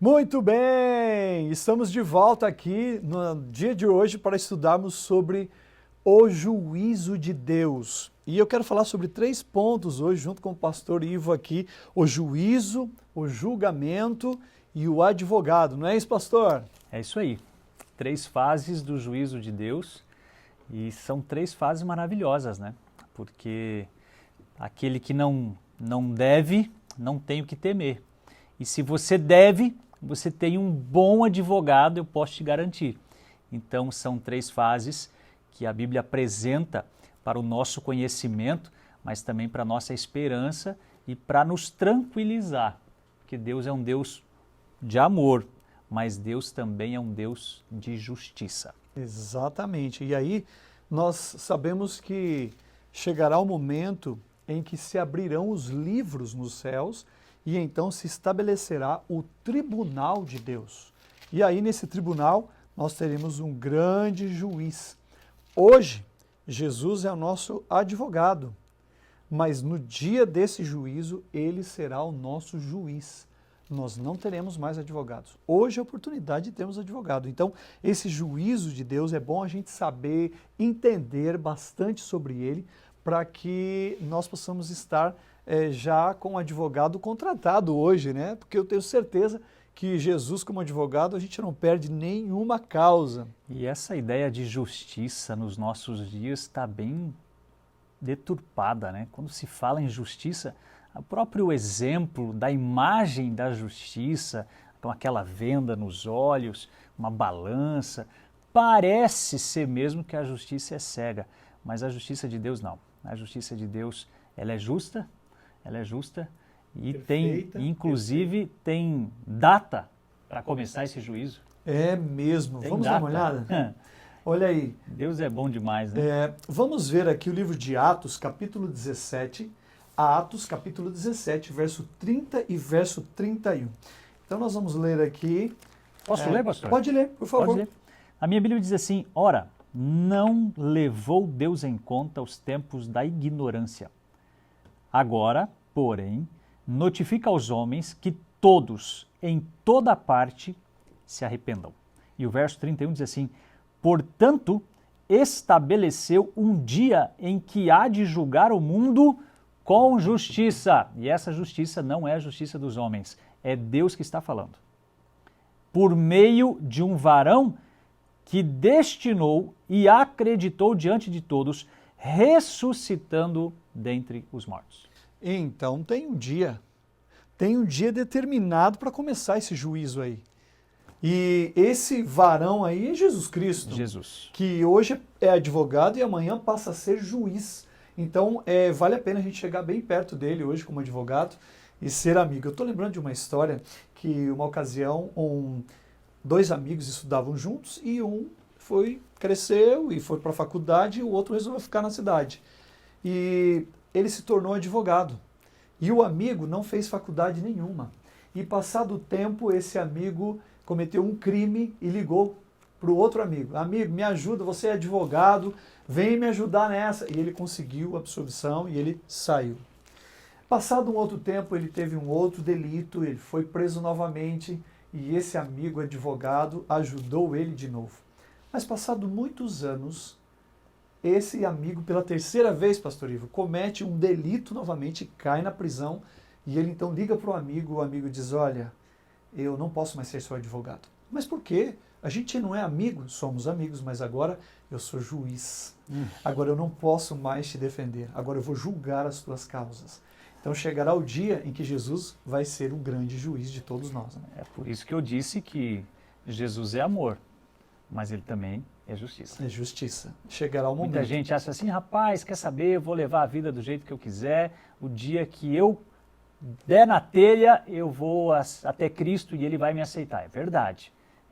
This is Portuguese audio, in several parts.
Muito bem! Estamos de volta aqui no dia de hoje para estudarmos sobre o juízo de Deus. E eu quero falar sobre 3 pontos hoje, junto com o pastor Ivo aqui: o juízo, o julgamento e o advogado. Não é isso, pastor? É isso aí. 3 fases do juízo de Deus, e são 3 fases maravilhosas, né? Porque aquele que não deve, não tem o que temer. E se você deve, você tem um bom advogado, eu posso te garantir. Então são 3 fases que a Bíblia apresenta para o nosso conhecimento, mas também para a nossa esperança e para nos tranquilizar. Porque Deus é um Deus de amor, mas Deus também é um Deus de justiça. Exatamente. E aí nós sabemos que chegará o momento em que se abrirão os livros nos céus e então se estabelecerá o tribunal de Deus. E aí nesse tribunal nós teremos um grande juiz. Hoje, Jesus é o nosso advogado, mas no dia desse juízo, ele será o nosso juiz. Nós não teremos mais advogados. Hoje é a oportunidade de termos advogado. Então, esse juízo de Deus é bom a gente saber, entender bastante sobre ele, para que nós possamos estar já com um advogado contratado hoje, né? Porque eu tenho certeza que Jesus, como advogado, a gente não perde nenhuma causa. E essa ideia de justiça nos nossos dias está bem deturpada, né? Quando se fala em justiça, o próprio exemplo da imagem da justiça, com aquela venda nos olhos, uma balança, parece ser mesmo que a justiça é cega, mas a justiça de Deus não. A justiça de Deus, ela é justa e Perfeita, inclusive tem data para começar esse juízo. É mesmo. Tem Vamos data. dar uma olhada? Olha aí. Deus é bom demais, né? Vamos ver aqui o livro de Atos, capítulo 17, Atos, capítulo 17, verso 30 e verso 31. Então nós vamos ler aqui. Posso ler, pastor? Pode ler, por favor. Pode ler. A minha Bíblia diz assim: ora, não levou Deus em conta os tempos da ignorância. Agora, porém, notifica aos homens que todos, em toda parte, se arrependam. E o verso 31 diz assim: portanto, estabeleceu um dia em que há de julgar o mundo com justiça. E essa justiça não é a justiça dos homens, é Deus que está falando. Por meio de um varão que destinou e acreditou diante de todos, ressuscitando dentre os mortos. Então tem um dia determinado para começar esse juízo aí. E esse varão aí é Jesus Cristo. Jesus. Que hoje é advogado e amanhã passa a ser juiz. Então vale a pena a gente chegar bem perto dele hoje como advogado e ser amigo. Eu estou lembrando de uma história que uma ocasião 2 amigos estudavam juntos e um cresceu e foi para a faculdade e o outro resolveu ficar na cidade. E ele se tornou advogado. E o amigo não fez faculdade nenhuma. E passado o tempo, esse amigo cometeu um crime e ligou para o outro amigo. Amigo, me ajuda, você é advogado, vem me ajudar nessa. E ele conseguiu a absolvição e ele saiu. Passado um outro tempo, ele teve um outro delito, ele foi preso novamente e esse amigo advogado ajudou ele de novo. Mas passado muitos anos, esse amigo, pela 3ª vez, pastor Ivo, comete um delito novamente, cai na prisão, e ele então liga para o amigo diz: olha, eu não posso mais ser seu advogado. Mas por quê? A gente não é amigo? Somos amigos, mas agora eu sou juiz. Agora eu não posso mais te defender, agora eu vou julgar as tuas causas. Então chegará o dia em que Jesus vai ser um grande juiz de todos nós. Né? É por isso que eu disse que Jesus é amor, mas ele também é justiça. É justiça. Chegará o momento. Muita gente acha assim: rapaz, quer saber, eu vou levar a vida do jeito que eu quiser, o dia que eu der na telha, eu vou até Cristo e ele vai me aceitar. É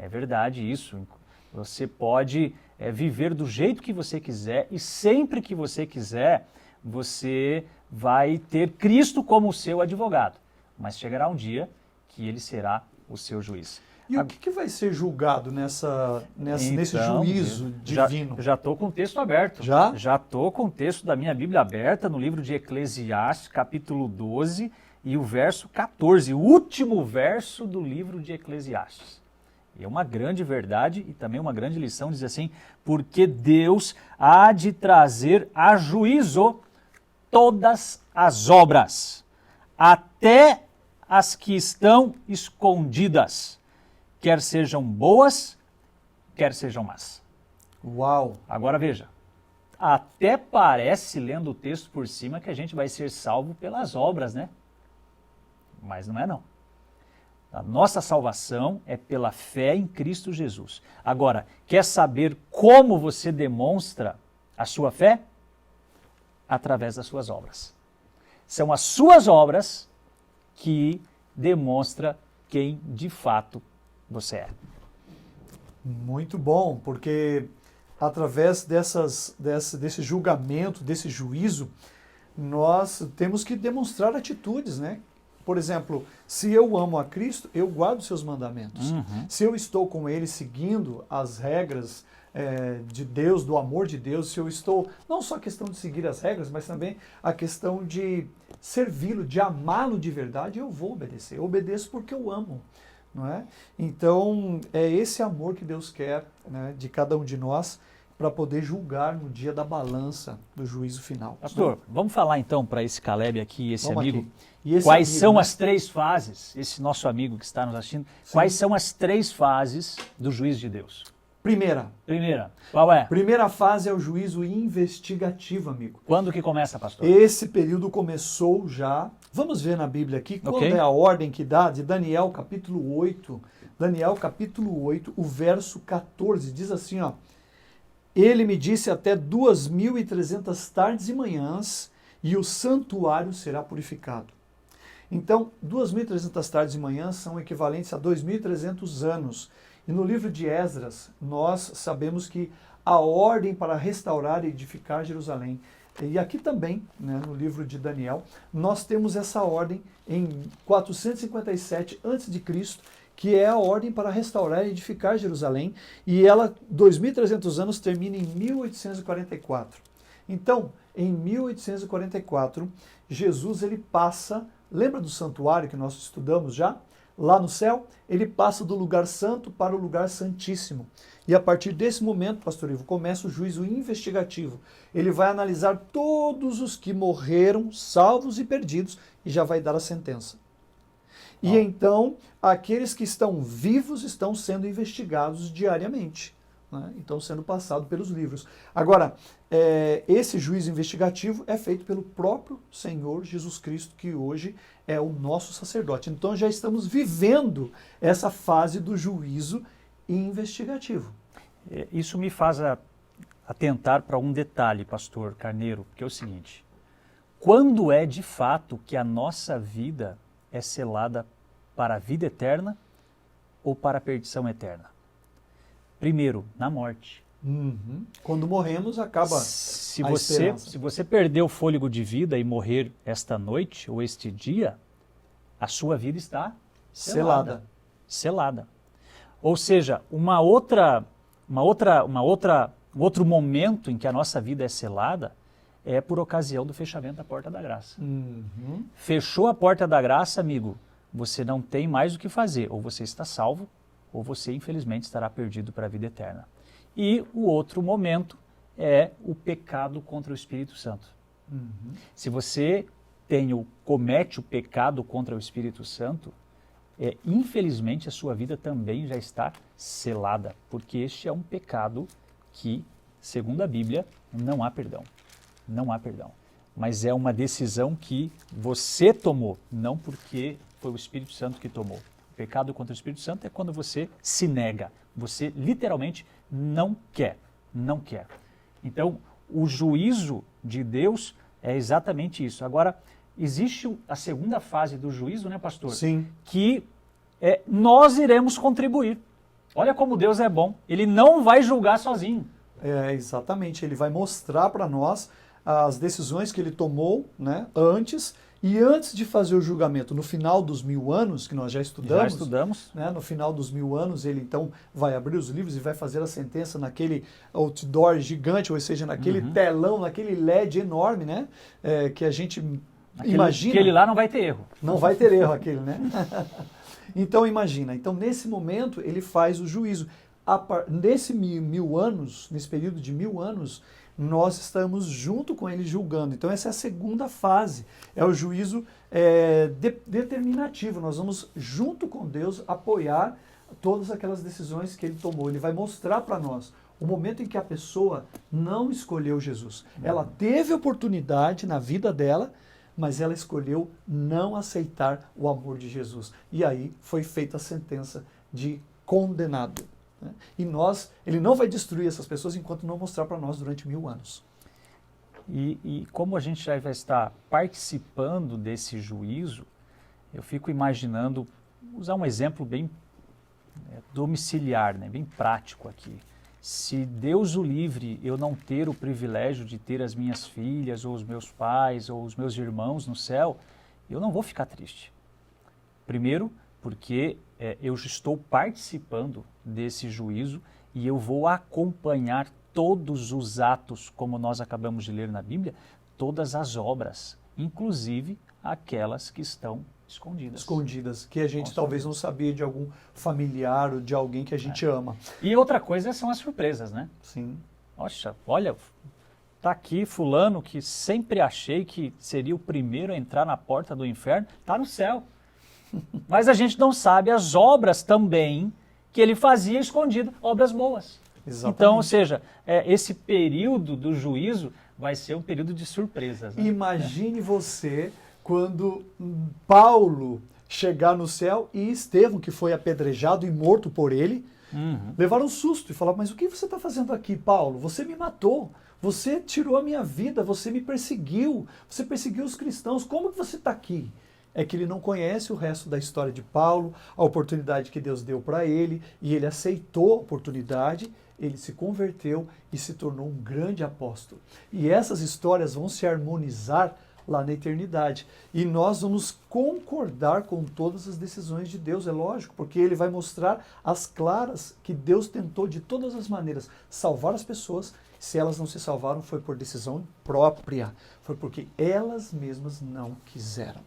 verdade isso. Você pode viver do jeito que você quiser e sempre que você quiser, você vai ter Cristo como o seu advogado. Mas chegará um dia que ele será o seu juiz. E o que vai ser julgado nesse juízo divino? Já estou com o texto aberto. Já? Já estou com o texto da minha Bíblia aberta no livro de Eclesiastes, capítulo 12, e o verso 14, o último verso do livro de Eclesiastes. É uma grande verdade e também uma grande lição, diz assim, porque Deus há de trazer a juízo todas as obras, até as que estão escondidas, quer sejam boas, quer sejam más. Uau! Agora veja, até parece, lendo o texto por cima, que a gente vai ser salvo pelas obras, né? Mas não é não. A nossa salvação é pela fé em Cristo Jesus. Agora, quer saber como você demonstra a sua fé? Através das suas obras. São as suas obras que demonstra quem de fato você é. Muito bom, porque através desse julgamento, desse juízo, nós temos que demonstrar atitudes, né? Por exemplo, se eu amo a Cristo, eu guardo seus mandamentos. Se eu estou com Ele seguindo as regras de Deus, do amor de Deus, se eu estou, não só a questão de seguir as regras, mas também a questão de servi-lo, de amá-lo de verdade, eu vou obedecer. Eu obedeço porque eu amo. Não é? Então, é esse amor que Deus quer, né, de cada um de nós para poder julgar no dia da balança do juízo final. Pastor, vamos falar então para esse Caleb aqui, esse Vamos amigo, aqui. E esse quais amigo, são né? as três fases, esse nosso amigo que está nos assistindo, Sim. quais são as três fases do juízo de Deus? Primeira Qual é? Primeira fase é o juízo investigativo, amigo. Quando que começa, pastor? Esse período começou já. Vamos ver na Bíblia aqui qual Ok. é a ordem que dá de Daniel capítulo 8. Daniel capítulo 8, o verso 14, diz assim, ó. Ele me disse até 2.300 tardes e manhãs e o santuário será purificado. Então, 2.300 tardes e manhãs são equivalentes a 2.300 anos. E no livro de Esdras, nós sabemos que a ordem para restaurar e edificar Jerusalém. E aqui também, né, no livro de Daniel, nós temos essa ordem em 457 a.C., que é a ordem para restaurar e edificar Jerusalém. E ela, 2.300 anos, termina em 1844. Então, em 1844, Jesus ele passa, lembra do santuário que nós estudamos já? Lá no céu, ele passa do lugar santo para o lugar santíssimo. E a partir desse momento, pastor Ivo, começa o juízo investigativo. Ele vai analisar todos os que morreram, salvos e perdidos, e já vai dar a sentença. E então, aqueles que estão vivos estão sendo investigados diariamente. Né? Então, sendo passado pelos livros. Agora, esse juízo investigativo é feito pelo próprio Senhor Jesus Cristo, que hoje é o nosso sacerdote. Então, já estamos vivendo essa fase do juízo investigativo. Isso me faz atentar para um detalhe, pastor Carneiro, que é o seguinte. Quando é de fato que a nossa vida é selada para a vida eterna ou para a perdição eterna? Primeiro, na morte. Quando morremos, acaba se a você, esperança. se você perder o fôlego de vida e morrer esta noite ou este dia, a sua vida está selada. Selada. Ou seja, um outro momento em que a nossa vida é selada é por ocasião do fechamento da porta da graça. Fechou a porta da graça, amigo, você não tem mais o que fazer. Ou você está salvo, ou você, infelizmente, estará perdido para a vida eterna. E o outro momento é o pecado contra o Espírito Santo. Se você comete o pecado contra o Espírito Santo, infelizmente a sua vida também já está selada, porque este é um pecado que, segundo a Bíblia, não há perdão. Não há perdão. Mas é uma decisão que você tomou, não porque foi o Espírito Santo que tomou. O pecado contra o Espírito Santo é quando você se nega. Você literalmente não quer. Não quer. Então, o juízo de Deus é exatamente isso. Agora, existe a segunda fase do juízo, né, pastor? Sim. Que nós iremos contribuir. Olha como Deus é bom. Ele não vai julgar sozinho. Exatamente. Ele vai mostrar para nós as decisões que ele tomou, né, antes. E antes de fazer o julgamento, no final dos 1000 anos, que nós já estudamos. Né, no final dos 1000 anos, ele então vai abrir os livros e vai fazer a sentença naquele outdoor gigante, ou seja, naquele telão, naquele LED enorme, né, que a gente Imagina. Aquele lá não vai ter erro. Não vai ter erro aquele, né? Então imagina, então nesse momento ele faz o juízo. Nesse mil anos, nesse período de 1000 anos, nós estamos junto com ele julgando. Então essa é a segunda fase, é o juízo determinativo. Nós vamos junto com Deus apoiar todas aquelas decisões que ele tomou. Ele vai mostrar para nós o momento em que a pessoa não escolheu Jesus. Ela teve oportunidade na vida dela, mas ela escolheu não aceitar o amor de Jesus. E aí foi feita a sentença de condenado. Né? E ele não vai destruir essas pessoas enquanto não mostrar para nós durante 1000 anos. E como a gente já vai estar participando desse juízo, eu fico imaginando, usar um exemplo bem domiciliar, né, bem prático aqui. Se Deus o livre eu não ter o privilégio de ter as minhas filhas, ou os meus pais, ou os meus irmãos no céu, eu não vou ficar triste. Primeiro, porque eu estou participando desse juízo e eu vou acompanhar todos os atos, como nós acabamos de ler na Bíblia, todas as obras, inclusive aquelas que estão escondidas, que a gente talvez não sabia de algum familiar ou de alguém que a gente ama. E outra coisa são as surpresas, né? Sim. Poxa, olha, tá aqui fulano que sempre achei que seria o primeiro a entrar na porta do inferno, tá no céu. Mas a gente não sabe as obras também que ele fazia escondido, obras boas. Exatamente. Então, ou seja, esse período do juízo vai ser um período de surpresas. Né? Imagine você quando Paulo chegar no céu e Estevão, que foi apedrejado e morto por ele, levaram um susto e falaram: mas o que você está fazendo aqui, Paulo? Você me matou, você tirou a minha vida, você me perseguiu, você perseguiu os cristãos, como que você está aqui? É que ele não conhece o resto da história de Paulo, a oportunidade que Deus deu para ele, e ele aceitou a oportunidade, ele se converteu e se tornou um grande apóstolo. E essas histórias vão se harmonizar lá na eternidade. E nós vamos concordar com todas as decisões de Deus, é lógico, porque ele vai mostrar as claras que Deus tentou de todas as maneiras salvar as pessoas. Se elas não se salvaram, foi por decisão própria, foi porque elas mesmas não quiseram.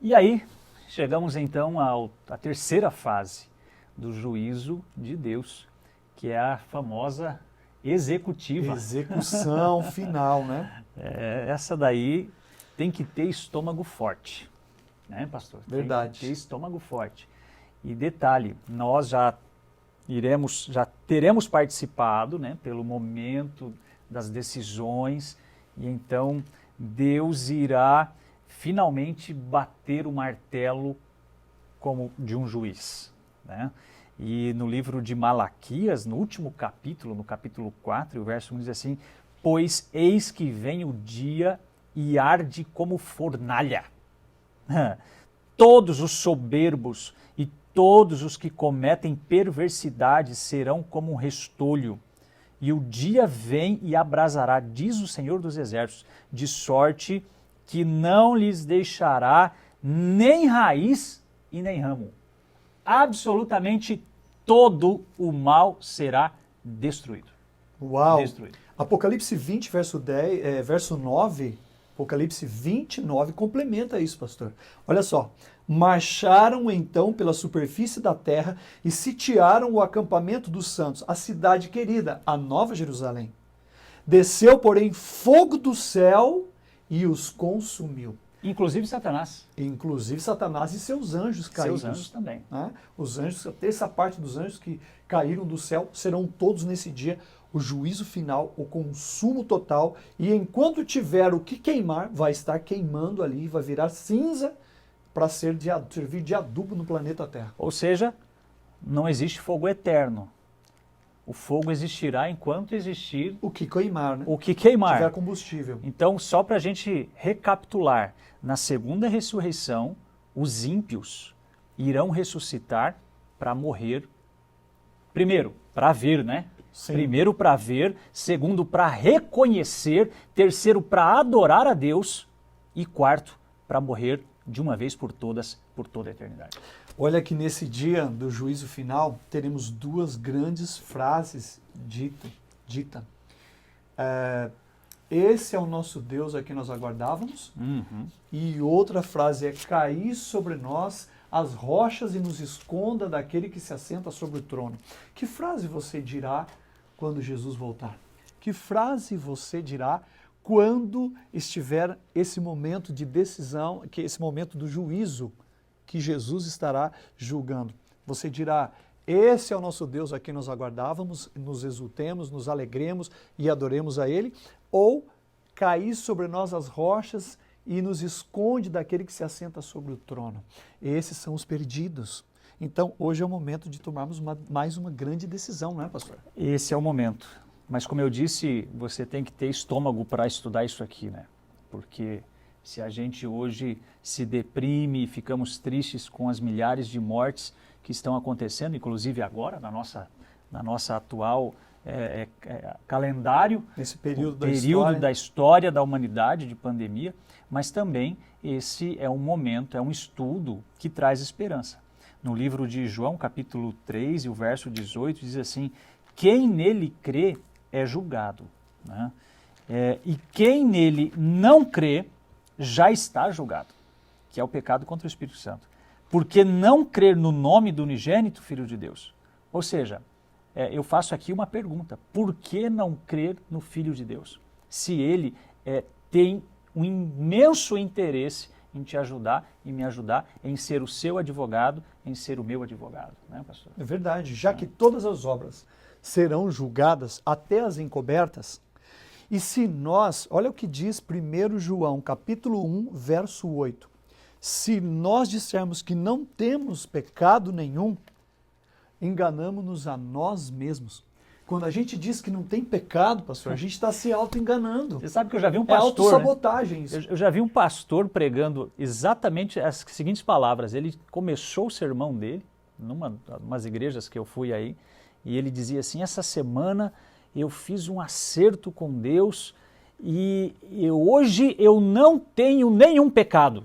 E aí, chegamos então à terceira fase do juízo de Deus, que é a famosa executiva. Execução final, né? Essa daí tem que ter estômago forte, né, pastor? Verdade. Tem que ter estômago forte. E detalhe, nós já teremos participado, né, pelo momento das decisões, e então Deus irá finalmente bater o martelo como de um juiz, né? E no livro de Malaquias, no último capítulo, no capítulo 4, o verso 1 diz assim: pois eis que vem o dia e arde como fornalha. Todos os soberbos e todos os que cometem perversidade serão como um restolho. E o dia vem e abrasará, diz o Senhor dos Exércitos, de sorte que não lhes deixará nem raiz e nem ramo. Absolutamente todo o mal será destruído. Uau! Destruído. Apocalipse 20, verso 9, Apocalipse 29 complementa isso, pastor. Olha só. Marcharam então pela superfície da terra e sitiaram o acampamento dos santos, a cidade querida, a Nova Jerusalém. Desceu, porém, fogo do céu e os consumiu. Inclusive Satanás. Inclusive Satanás e seus anjos caídos. Seus anjos também. Né? Os anjos, a terça parte dos anjos que caíram do céu serão todos nesse dia. O juízo final, o consumo total, e enquanto tiver o que queimar, vai estar queimando ali, vai virar cinza para servir de adubo no planeta Terra. Ou seja, não existe fogo eterno. O fogo existirá enquanto existir o que queimar, né? O que queimar. Tiver combustível. Então, só para a gente recapitular, na segunda ressurreição, os ímpios irão ressuscitar para morrer. Primeiro, para ver, né? Sim. Primeiro para ver, segundo para reconhecer, terceiro para adorar a Deus e quarto para morrer de uma vez por todas, por toda a eternidade. Olha que nesse dia do juízo final teremos duas grandes frases dita. esse é o nosso Deus a quem nós aguardávamos. E outra frase é: cair sobre nós as rochas e nos esconda daquele que se assenta sobre o trono. Que frase você dirá quando Jesus voltar? Que frase você dirá quando estiver esse momento de decisão, que esse momento do juízo que Jesus estará julgando? Você dirá: esse é o nosso Deus a quem nós aguardávamos, nos exultemos, nos alegremos e adoremos a Ele? Ou cair sobre nós as rochas e nos esconde daquele que se assenta sobre o trono? Esses são os perdidos. Então, hoje é o momento de tomarmos mais uma grande decisão, não é, pastor? Esse é o momento. Mas, como eu disse, você tem que ter estômago para estudar isso aqui, né? Porque se a gente hoje se deprime e ficamos tristes com as milhares de mortes que estão acontecendo, inclusive agora, na nossa atual calendário, nesse período da história da humanidade, de pandemia, mas também esse é um momento, é um estudo que traz esperança. No livro de João, capítulo 3, e o verso 18, diz assim: quem nele crê é julgado, né? E quem nele não crê já está julgado, que é o pecado contra o Espírito Santo. Porque não crer no nome do unigênito Filho de Deus. Ou seja, eu faço aqui uma pergunta: por que não crer no Filho de Deus? Se ele tem um imenso interesse em te ajudar e me ajudar, em ser o seu advogado, em ser o meu advogado, né, pastor? É verdade, já que todas as obras serão julgadas, até as encobertas, e se nós, olha o que diz 1 João, capítulo 1, verso 8, se nós dissermos que não temos pecado nenhum, enganamos-nos a nós mesmos. Quando a gente diz que não tem pecado, pastor, a gente está se auto-enganando. Você sabe que eu já vi um pastor... É autossabotagem isso. Eu já vi um pastor pregando exatamente as seguintes palavras. Ele começou o sermão dele, umas igrejas que eu fui aí, e ele dizia assim: essa semana eu fiz um acerto com Deus e hoje eu não tenho nenhum pecado.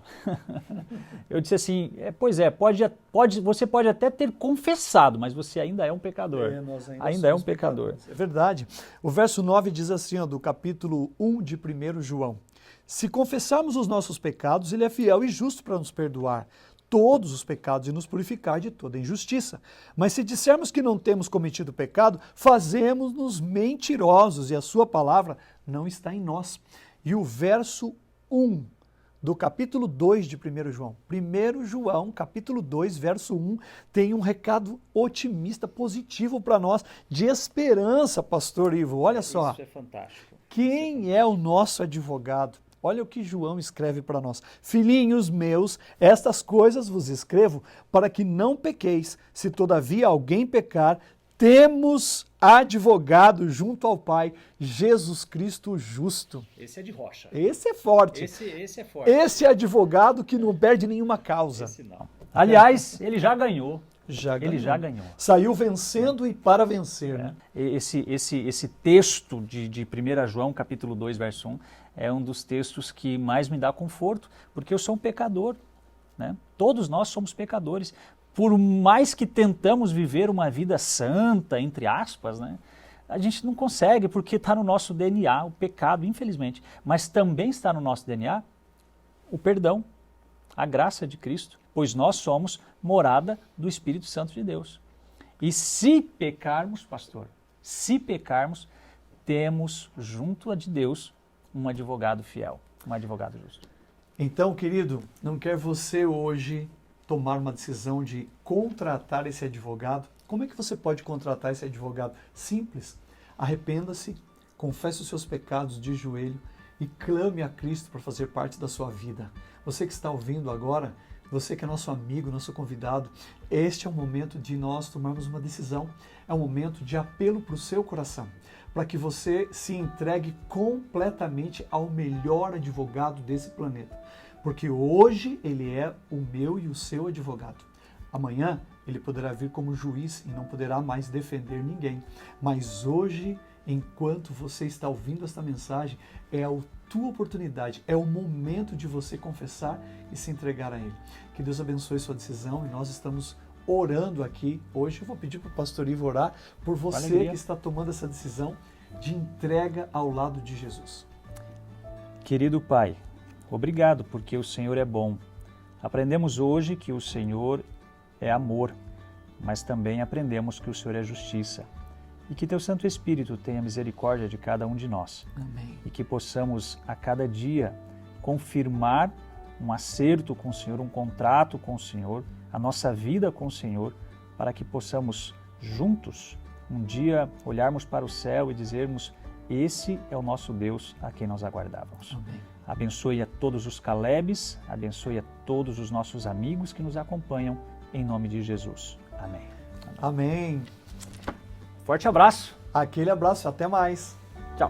Eu disse assim: você pode até ter confessado, mas você ainda é um pecador. Nós ainda é um pecador. É verdade. O verso 9 diz assim, do capítulo 1 de 1 João: se confessarmos os nossos pecados, ele é fiel e justo para nos perdoar todos os pecados e nos purificar de toda injustiça. Mas se dissermos que não temos cometido pecado, fazemos-nos mentirosos e a sua palavra não está em nós. E o verso 1 do capítulo 2 de 1 João. 1 João, capítulo 2, verso 1, tem um recado otimista, positivo para nós, de esperança, pastor Ivo. Olha só. Isso é fantástico. Quem é o nosso advogado? Olha o que João escreve para nós: filhinhos meus, estas coisas vos escrevo para que não pequeis. Se todavia alguém pecar, temos advogado junto ao Pai, Jesus Cristo justo. Esse é de rocha. Esse é forte. Esse é forte. Esse é advogado que não perde nenhuma causa. Esse não. Aliás, ele já ganhou. Ele já ganhou. Saiu vencendo e para vencer. Né? Esse texto de 1 João, capítulo 2, verso 1, é um dos textos que mais me dá conforto, porque eu sou um pecador. Né? Todos nós somos pecadores. Por mais que tentamos viver uma vida santa, entre aspas, né? A gente não consegue, porque está no nosso DNA o pecado, infelizmente. Mas também está no nosso DNA o perdão, a graça de Cristo, pois nós somos morada do Espírito Santo de Deus. E se pecarmos, pastor, temos junto a de Deus um advogado fiel, um advogado justo. Então, querido, não quer você hoje tomar uma decisão de contratar esse advogado? Como é que você pode contratar esse advogado? Simples. Arrependa-se, confesse os seus pecados de joelho e clame a Cristo para fazer parte da sua vida. Você que está ouvindo agora, você que é nosso amigo, nosso convidado, este é o momento de nós tomarmos uma decisão. É um momento de apelo para o seu coração, para que você se entregue completamente ao melhor advogado desse planeta. Porque hoje ele é o meu e o seu advogado. Amanhã ele poderá vir como juiz e não poderá mais defender ninguém. Mas hoje, enquanto você está ouvindo esta mensagem, é a tua oportunidade, é o momento de você confessar e se entregar a Ele. Que Deus abençoe sua decisão e nós estamos orando aqui. Hoje eu vou pedir para o pastor Ivo orar por você que está tomando essa decisão de entrega ao lado de Jesus. Querido Pai, obrigado porque o Senhor é bom. Aprendemos hoje que o Senhor é amor, mas também aprendemos que o Senhor é justiça. E que Teu Santo Espírito tenha misericórdia de cada um de nós. Amém. E que possamos a cada dia confirmar um acerto com o Senhor, um contrato com o Senhor, a nossa vida com o Senhor, para que possamos juntos um dia olharmos para o céu e dizermos: esse é o nosso Deus a quem nós aguardávamos. Amém. Abençoe a todos os Calebes, abençoe a todos os nossos amigos que nos acompanham, em nome de Jesus. Amém. Amém. Forte abraço. Aquele abraço, até mais. Tchau.